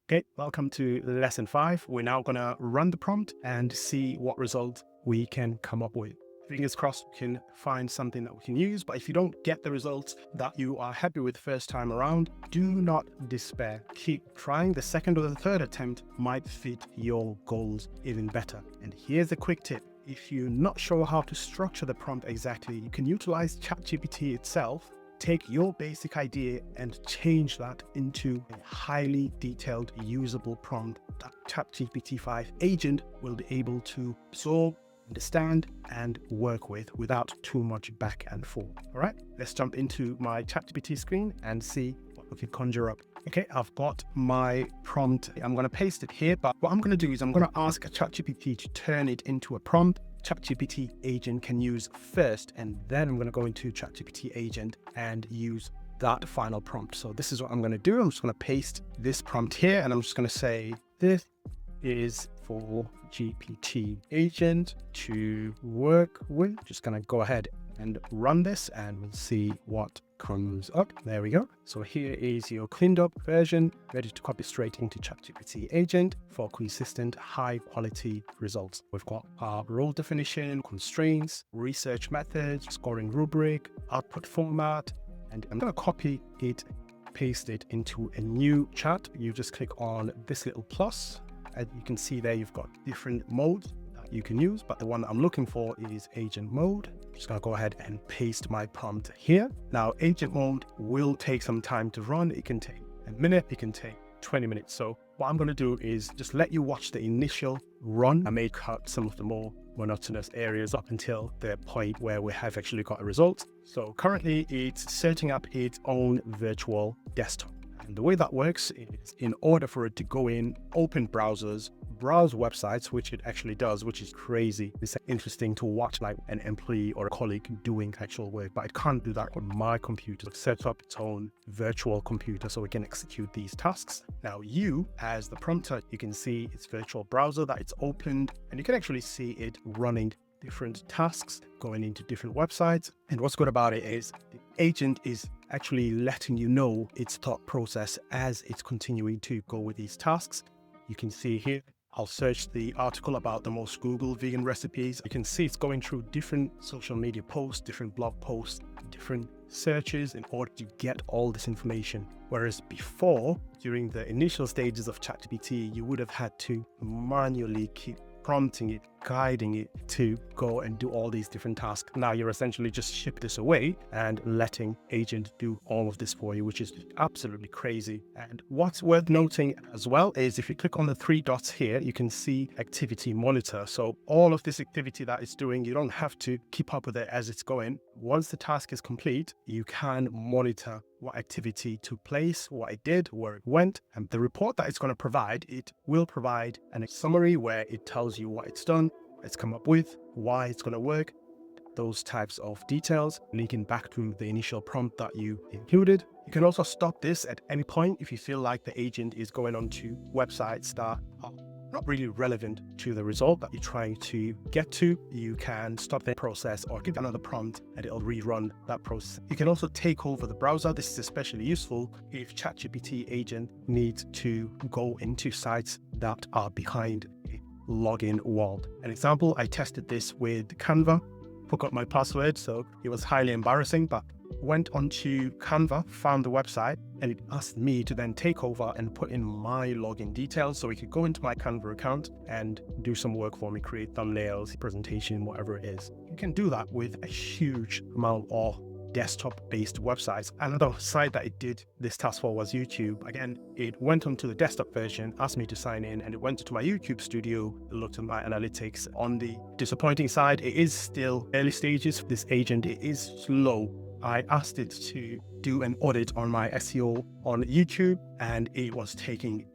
Okay, welcome to lesson 5. We're now going to run the prompt and see what result we can come up with. Fingers crossed we can find something that we can use, but if you don't get the results that you are happy with first time around, do not despair. Keep trying. The second or the third attempt might fit your goals even better. And here's a quick tip. If you're not sure how to structure the prompt exactly, you can utilize ChatGPT itself. Take your basic idea and change that into a highly detailed, usable prompt that ChatGPT 5 agent will be able to absorb, understand, and work with without too much back and forth. All right, let's jump into my ChatGPT screen and see what we can conjure up. Okay, I've got my prompt. I'm going to paste it here, but what I'm going to do is I'm going to ask ChatGPT to turn it into a prompt ChatGPT agent can use first, and then I'm going to go into ChatGPT agent and use that final prompt. So this is what I'm going to do. I'm just going to paste this prompt here, and I'm just going to say, this is for GPT agent to work with. Just going to go ahead and run this, and we'll see what comes up. There we go. So here is your cleaned up version, ready to copy straight into ChatGPT agent for consistent high quality results. We've got our role definition, constraints, research methods, scoring rubric, output format, and I'm going to copy it, paste it into a new chat. You just click on this little plus, and you can see there you've got different modes that you can use, but the one that I'm looking for is agent mode. Just gonna go ahead and paste my prompt here. Now, agent mode will take some time to run. It can take a minute, it can take 20 minutes. So what I'm gonna do is just let you watch the initial run. I may cut some of the more monotonous areas up until the point where we have actually got a result. So currently it's setting up its own virtual desktop. And the way that works is, in order for it to go in, open browsers, browse websites, which it actually does, which is crazy. It's interesting to watch like an employee or a colleague doing actual work, but it can't do that on my computer. It sets up its own virtual computer so it can execute these tasks. Now you, as the prompter, you can see its virtual browser that it's opened, and you can actually see it running different tasks, going into different websites. And what's good about it is the agent is actually letting you know its thought process as it's continuing to go with these tasks. You can see here, I'll search the article about the most Googled vegan recipes. You can see it's going through different social media posts, different blog posts, different searches in order to get all this information. Whereas before, during the initial stages of ChatGPT, you would have had to manually keep prompting it, guiding it to go and do all these different tasks. Now you're essentially just ship this away and letting agent do all of this for you, which is absolutely crazy. And what's worth noting as well is if you click on the 3 dots here, you can see activity monitor. So all of this activity that it's doing, you don't have to keep up with it as it's going. Once the task is complete, you can monitor what activity took place, what it did, where it went, and the report that it's going to provide, it will provide a summary where it tells you what it's done, what it's come up with, why it's going to work, those types of details, linking back to the initial prompt that you included. You can also stop this at any point if you feel like the agent is going on to websites that are not really relevant to the result that you're trying to get to. You can stop the process or give another prompt and it'll rerun that process. You can also take over the browser. This is especially useful if ChatGPT agent needs to go into sites that are behind a login wall. An example, I tested this with Canva, forgot my password, so it was highly embarrassing, but went onto Canva, found the website, and it asked me to then take over and put in my login details so it could go into my Canva account and do some work for me, create thumbnails, presentation, whatever it is. You can do that with a huge amount of desktop-based websites. Another site that it did this task for was YouTube. Again, it went onto the desktop version, asked me to sign in, and it went into my YouTube studio, looked at my analytics. On the disappointing side, it is still early stages. This agent, it is slow. I asked it to do an audit on my SEO on YouTube, and it was taking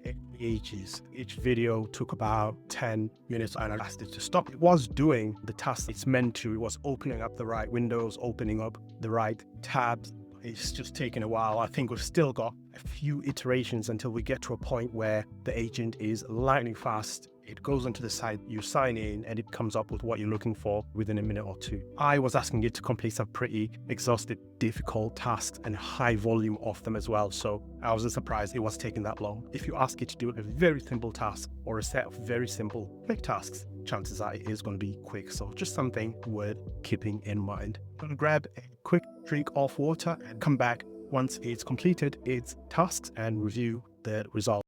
ages. Each video took about 10 minutes, and I asked it to stop. It was doing the task it's meant to. It was opening up the right windows, opening up the right tabs. It's just taken a while. I think we've still got a few iterations until we get to a point where the agent is lightning fast it goes onto the site, you sign in, and it comes up with what you're looking for within a minute or two. I was asking it to complete some pretty exhaustive, difficult tasks and high volume of them as well. So I wasn't surprised it was taking that long. If you ask it to do a very simple task or a set of very simple quick tasks, chances are it is going to be quick. So just something worth keeping in mind. I'm going to grab a quick drink of water and come back once it's completed its tasks and review the results.